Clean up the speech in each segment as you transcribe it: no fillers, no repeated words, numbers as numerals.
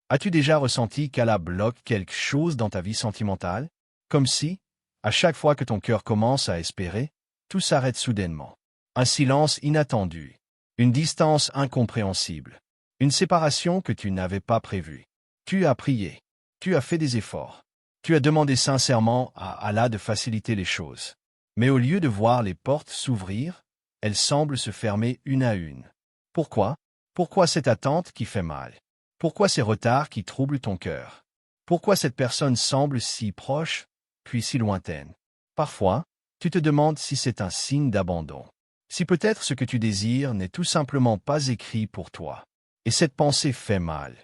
As-tu déjà ressenti qu'Allah bloque quelque chose dans ta vie sentimentale? Comme si, à chaque fois que ton cœur commence à espérer, tout s'arrête soudainement. Un silence inattendu, une distance incompréhensible, une séparation que tu n'avais pas prévue. Tu as prié, tu as fait des efforts, tu as demandé sincèrement à Allah de faciliter les choses. Mais au lieu de voir les portes s'ouvrir, elles semblent se fermer une à une. Pourquoi? Pourquoi cette attente qui fait mal? Pourquoi ces retards qui troublent ton cœur? Pourquoi cette personne semble si proche, puis si lointaine? Parfois, tu te demandes si c'est un signe d'abandon. Si peut-être ce que tu désires n'est tout simplement pas écrit pour toi. Et cette pensée fait mal.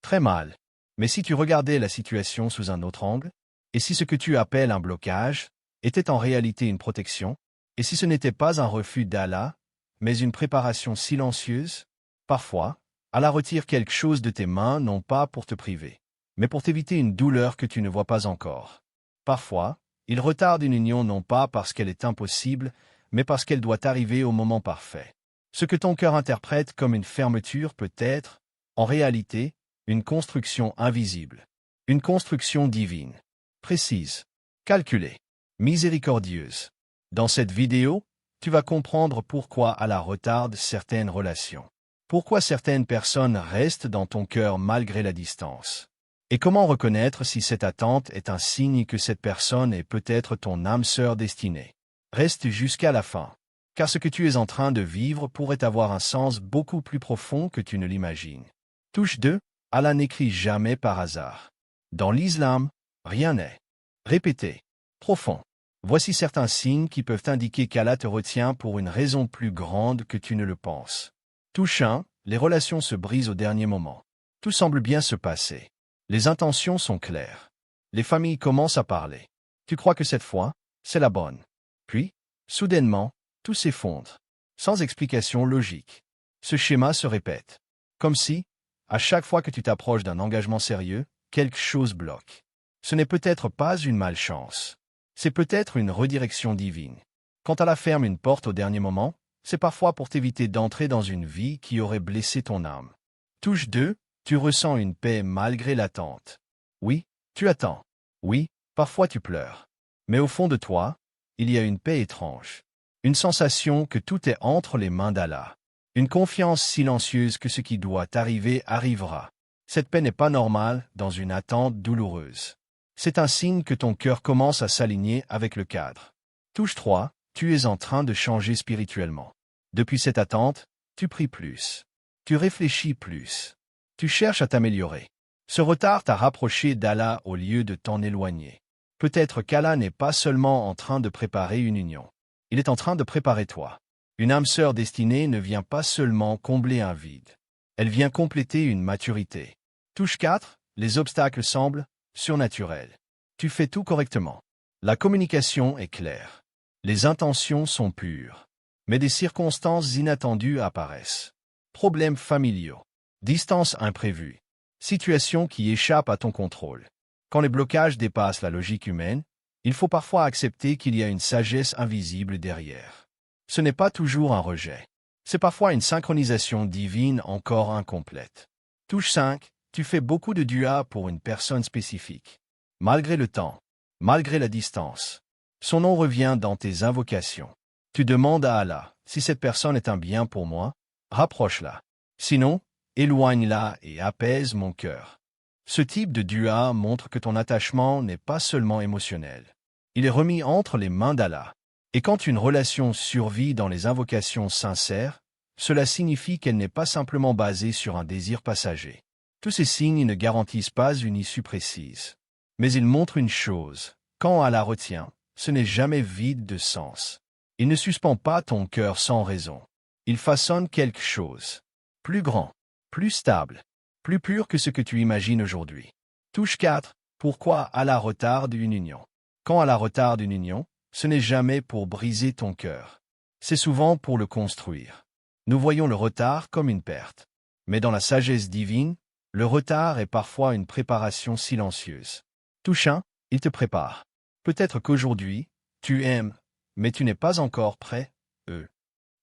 Très mal. Mais si tu regardais la situation sous un autre angle, et si ce que tu appelles un blocage était en réalité une protection, et si ce n'était pas un refus d'Allah, mais une préparation silencieuse, parfois, Allah retire quelque chose de tes mains non pas pour te priver, mais pour t'éviter une douleur que tu ne vois pas encore. Parfois, il retarde une union non pas parce qu'elle est impossible, mais parce qu'elle doit arriver au moment parfait. Ce que ton cœur interprète comme une fermeture peut être, en réalité, une construction invisible, une construction divine, précise, calculée, miséricordieuse. Dans cette vidéo, tu vas comprendre pourquoi Allah retarde certaines relations, pourquoi certaines personnes restent dans ton cœur malgré la distance, et comment reconnaître si cette attente est un signe que cette personne est peut-être ton âme sœur destinée. Reste jusqu'à la fin, car ce que tu es en train de vivre pourrait avoir un sens beaucoup plus profond que tu ne l'imagines. Touche 2. Allah n'écrit jamais par hasard. Dans l'islam, rien n'est répété, profond. Voici certains signes qui peuvent indiquer qu'Allah te retient pour une raison plus grande que tu ne le penses. Touche 1. Les relations se brisent au dernier moment. Tout semble bien se passer. Les intentions sont claires. Les familles commencent à parler. Tu crois que cette fois, c'est la bonne. Puis, soudainement, tout s'effondre, sans explication logique. Ce schéma se répète. Comme si, à chaque fois que tu t'approches d'un engagement sérieux, quelque chose bloque. Ce n'est peut-être pas une malchance. C'est peut-être une redirection divine. Quand Allah ferme une porte au dernier moment, c'est parfois pour t'éviter d'entrer dans une vie qui aurait blessé ton âme. Touche 2. Tu ressens une paix malgré l'attente. Oui, tu attends. Oui, parfois tu pleures. Mais au fond de toi, il y a une paix étrange. Une sensation que tout est entre les mains d'Allah. Une confiance silencieuse que ce qui doit arriver arrivera. Cette paix n'est pas normale dans une attente douloureuse. C'est un signe que ton cœur commence à s'aligner avec le cadre. Touche 3. Tu es en train de changer spirituellement. Depuis cette attente, tu pries plus. Tu réfléchis plus. Tu cherches à t'améliorer. Ce retard t'a rapproché d'Allah au lieu de t'en éloigner. Peut-être qu'Allah n'est pas seulement en train de préparer une union. Il est en train de préparer toi. Une âme sœur destinée ne vient pas seulement combler un vide. Elle vient compléter une maturité. Touche 4. Les obstacles semblent surnaturels. Tu fais tout correctement. La communication est claire. Les intentions sont pures. Mais des circonstances inattendues apparaissent. Problèmes familiaux. Distance imprévue. Situation qui échappe à ton contrôle. Quand les blocages dépassent la logique humaine, il faut parfois accepter qu'il y a une sagesse invisible derrière. Ce n'est pas toujours un rejet. C'est parfois une synchronisation divine encore incomplète. Touche 5. Tu fais beaucoup de dua pour une personne spécifique. Malgré le temps, malgré la distance, son nom revient dans tes invocations. Tu demandes à Allah, si cette personne est un bien pour moi, rapproche-la. Sinon, éloigne-la et apaise mon cœur. Ce type de dua montre que ton attachement n'est pas seulement émotionnel. Il est remis entre les mains d'Allah. Et quand une relation survit dans les invocations sincères, cela signifie qu'elle n'est pas simplement basée sur un désir passager. Tous ces signes ne garantissent pas une issue précise. Mais ils montrent une chose, quand Allah retient, ce n'est jamais vide de sens. Il ne suspend pas ton cœur sans raison. Il façonne quelque chose. Plus grand, plus stable, plus pur que ce que tu imagines aujourd'hui. Touche 4. Pourquoi Allah retarde une union? Quand Allah retarde une union, ce n'est jamais pour briser ton cœur. C'est souvent pour le construire. Nous voyons le retard comme une perte. Mais dans la sagesse divine, le retard est parfois une préparation silencieuse. Touche 1. Il te prépare. Peut-être qu'aujourd'hui, tu aimes, mais tu n'es pas encore prêt,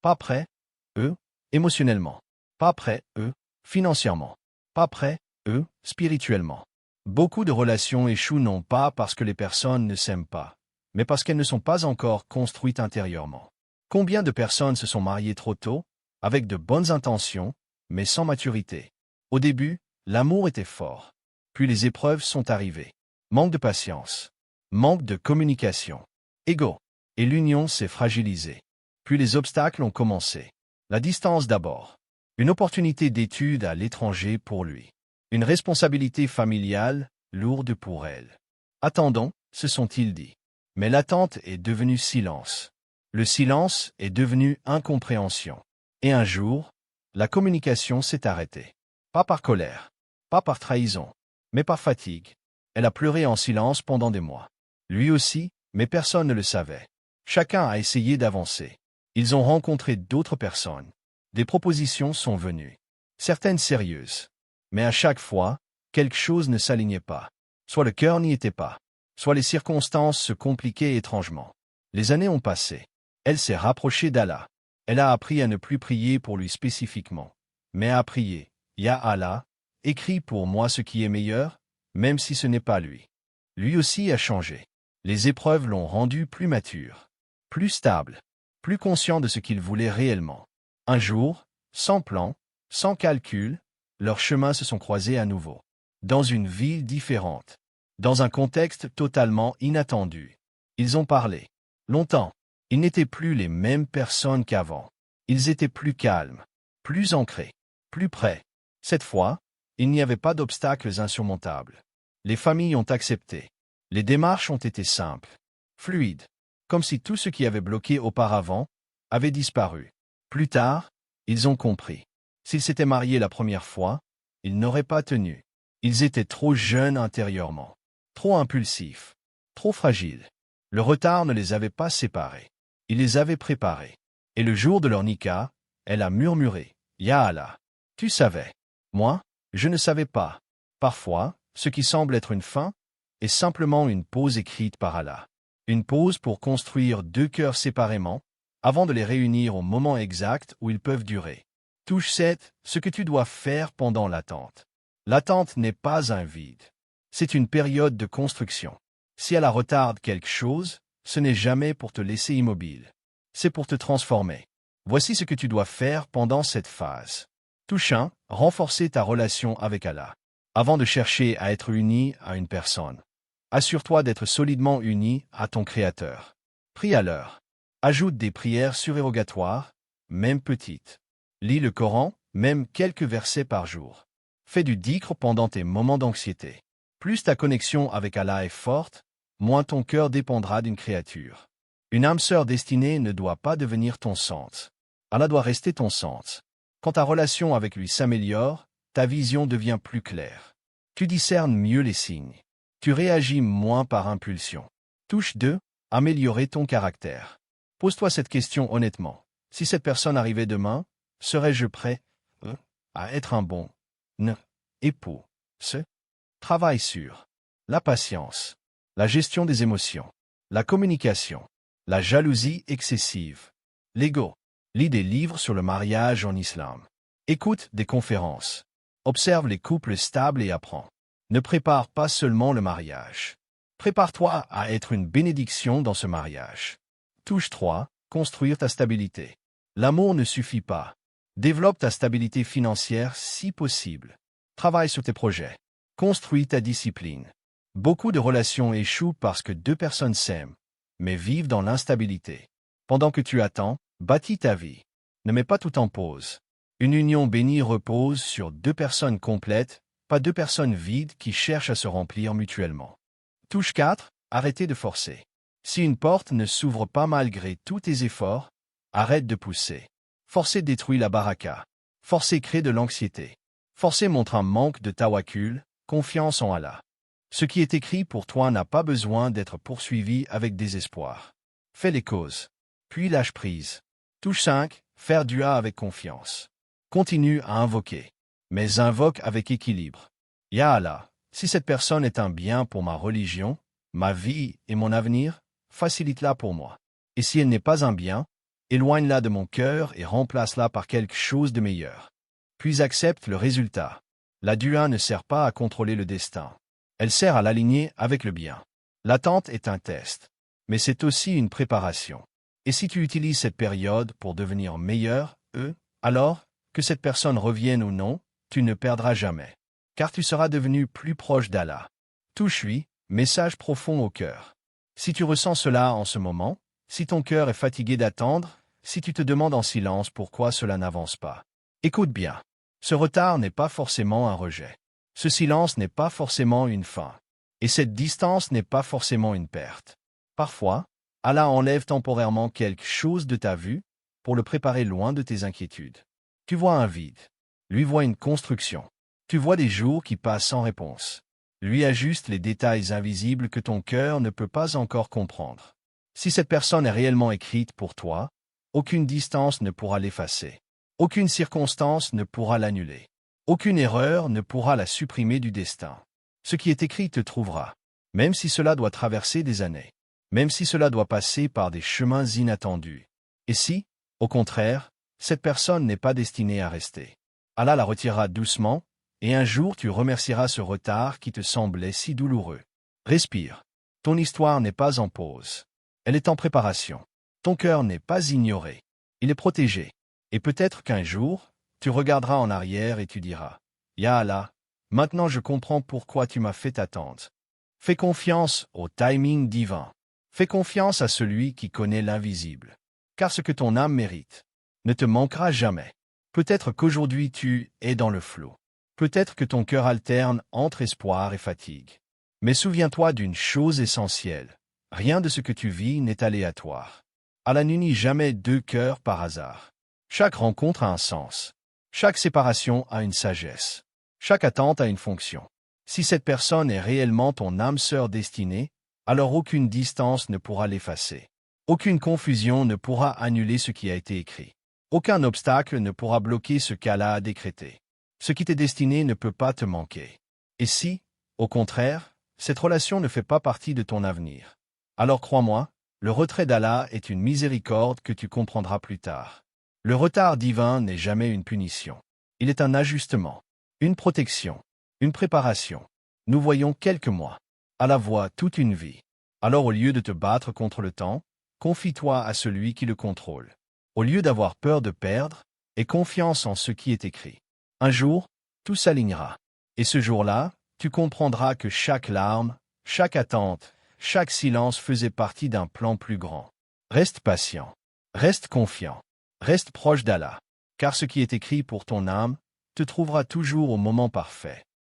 Pas prêt, émotionnellement. Pas prêt, financièrement. Pas prêt, spirituellement. Beaucoup de relations échouent non pas parce que les personnes ne s'aiment pas, mais parce qu'elles ne sont pas encore construites intérieurement. Combien de personnes se sont mariées trop tôt, avec de bonnes intentions, mais sans maturité? Au début, l'amour était fort. Puis les épreuves sont arrivées. Manque de patience. Manque de communication. Ego. Et l'union s'est fragilisée. Puis les obstacles ont commencé. La distance d'abord. Une opportunité d'études à l'étranger pour lui. Une responsabilité familiale, lourde pour elle. Attendons, se sont-ils dit. Mais l'attente est devenue silence. Le silence est devenu incompréhension. Et un jour, la communication s'est arrêtée. Pas par colère, pas par trahison, mais par fatigue. Elle a pleuré en silence pendant des mois. Lui aussi, mais personne ne le savait. Chacun a essayé d'avancer. Ils ont rencontré d'autres personnes. Des propositions sont venues. Certaines sérieuses. Mais à chaque fois, quelque chose ne s'alignait pas. Soit le cœur n'y était pas, soit les circonstances se compliquaient étrangement. Les années ont passé. Elle s'est rapprochée d'Allah. Elle a appris à ne plus prier pour lui spécifiquement, mais à prier. Ya Allah, écris pour moi ce qui est meilleur, même si ce n'est pas lui. Lui aussi a changé. Les épreuves l'ont rendu plus mature, plus stable, plus conscient de ce qu'il voulait réellement. Un jour, sans plan, sans calcul, leurs chemins se sont croisés à nouveau. Dans une ville différente, dans un contexte totalement inattendu. Ils ont parlé. Longtemps. Ils n'étaient plus les mêmes personnes qu'avant. Ils étaient plus calmes, plus ancrés, plus près. Cette fois, il n'y avait pas d'obstacles insurmontables. Les familles ont accepté. Les démarches ont été simples, fluides, comme si tout ce qui avait bloqué auparavant avait disparu. Plus tard, ils ont compris. S'ils s'étaient mariés la première fois, ils n'auraient pas tenu. Ils étaient trop jeunes intérieurement, trop impulsifs, trop fragiles. Le retard ne les avait pas séparés. Il les avait préparés. Et le jour de leur nikah, elle a murmuré, « Ya Allah, tu savais. Moi, je ne savais pas. » Parfois, ce qui semble être une fin est simplement une pause écrite par Allah. Une pause pour construire deux cœurs séparément, avant de les réunir au moment exact où ils peuvent durer. Touche 7, ce que tu dois faire pendant l'attente. L'attente n'est pas un vide. C'est une période de construction. Si elle retarde quelque chose, ce n'est jamais pour te laisser immobile. C'est pour te transformer. Voici ce que tu dois faire pendant cette phase. Touche 1, renforcer ta relation avec Allah. Avant de chercher à être uni à une personne, assure-toi d'être solidement uni à ton Créateur. Prie à l'heure. Ajoute des prières surérogatoires, même petites. Lis le Coran, même quelques versets par jour. Fais du dhikr pendant tes moments d'anxiété. Plus ta connexion avec Allah est forte, moins ton cœur dépendra d'une créature. Une âme sœur destinée ne doit pas devenir ton centre. Allah doit rester ton centre. Quand ta relation avec lui s'améliore, ta vision devient plus claire. Tu discernes mieux les signes. Tu réagis moins par impulsion. Touche 2, améliorer ton caractère. Pose-toi cette question honnêtement. Si cette personne arrivait demain, serais-je prêt à être un bon époux? Travaille sur la patience, la gestion des émotions, la communication, la jalousie excessive, l'ego. Lis des livres sur le mariage en islam. Écoute des conférences. Observe les couples stables et apprends. Ne prépare pas seulement le mariage. Prépare-toi à être une bénédiction dans ce mariage. Touche 3, construire ta stabilité. L'amour ne suffit pas. Développe ta stabilité financière si possible. Travaille sur tes projets. Construis ta discipline. Beaucoup de relations échouent parce que deux personnes s'aiment, mais vivent dans l'instabilité. Pendant que tu attends, bâtis ta vie. Ne mets pas tout en pause. Une union bénie repose sur deux personnes complètes, pas deux personnes vides qui cherchent à se remplir mutuellement. Touche 4, arrêtez de forcer. Si une porte ne s'ouvre pas malgré tous tes efforts, arrête de pousser. Forcer détruit la baraka. Forcer crée de l'anxiété. Forcer montre un manque de tawakkul, confiance en Allah. Ce qui est écrit pour toi n'a pas besoin d'être poursuivi avec désespoir. Fais les causes. Puis lâche prise. Touche 5, faire dua avec confiance. Continue à invoquer. Mais invoque avec équilibre. Ya Allah, si cette personne est un bien pour ma religion, ma vie et mon avenir, facilite-la pour moi. Et si elle n'est pas un bien, éloigne-la de mon cœur et remplace-la par quelque chose de meilleur. Puis accepte le résultat. La dua ne sert pas à contrôler le destin. Elle sert à l'aligner avec le bien. L'attente est un test, mais c'est aussi une préparation. Et si tu utilises cette période pour devenir meilleur, alors, que cette personne revienne ou non, tu ne perdras jamais. Car tu seras devenu plus proche d'Allah. Touche-lui, message profond au cœur. Si tu ressens cela en ce moment, si ton cœur est fatigué d'attendre, si tu te demandes en silence pourquoi cela n'avance pas, écoute bien. Ce retard n'est pas forcément un rejet. Ce silence n'est pas forcément une fin. Et cette distance n'est pas forcément une perte. Parfois, Allah enlève temporairement quelque chose de ta vue pour le préparer loin de tes inquiétudes. Tu vois un vide. Lui voit une construction. Tu vois des jours qui passent sans réponse. Lui ajuste les détails invisibles que ton cœur ne peut pas encore comprendre. Si cette personne est réellement écrite pour toi, aucune distance ne pourra l'effacer. Aucune circonstance ne pourra l'annuler. Aucune erreur ne pourra la supprimer du destin. Ce qui est écrit te trouvera, même si cela doit traverser des années, même si cela doit passer par des chemins inattendus. Et si, au contraire, cette personne n'est pas destinée à rester, Allah la retirera doucement, et un jour tu remercieras ce retard qui te semblait si douloureux. Respire. Ton histoire n'est pas en pause. Elle est en préparation. Ton cœur n'est pas ignoré. Il est protégé. Et peut-être qu'un jour, tu regarderas en arrière et tu diras, « Ya Allah, maintenant je comprends pourquoi tu m'as fait attendre. » Fais confiance au timing divin. Fais confiance à celui qui connaît l'invisible. Car ce que ton âme mérite ne te manquera jamais. Peut-être qu'aujourd'hui tu es dans le flot. Peut-être que ton cœur alterne entre espoir et fatigue. Mais souviens-toi d'une chose essentielle. Rien de ce que tu vis n'est aléatoire. Allah n'unit jamais deux cœurs par hasard. Chaque rencontre a un sens. Chaque séparation a une sagesse. Chaque attente a une fonction. Si cette personne est réellement ton âme sœur destinée, alors aucune distance ne pourra l'effacer. Aucune confusion ne pourra annuler ce qui a été écrit. Aucun obstacle ne pourra bloquer ce qu'Allah a décrété. Ce qui t'est destiné ne peut pas te manquer. Et si, au contraire, cette relation ne fait pas partie de ton avenir, alors crois-moi, le retrait d'Allah est une miséricorde que tu comprendras plus tard. Le retard divin n'est jamais une punition. Il est un ajustement, une protection, une préparation. Nous voyons quelques mois. Allah voit toute une vie. Alors au lieu de te battre contre le temps, confie-toi à celui qui le contrôle. Au lieu d'avoir peur de perdre, aie confiance en ce qui est écrit. Un jour, tout s'alignera. Et ce jour-là, tu comprendras que chaque larme, chaque attente, chaque silence faisait partie d'un plan plus grand. Reste patient. Reste confiant. Reste proche d'Allah. Car ce qui est écrit pour ton âme te trouvera toujours au moment parfait.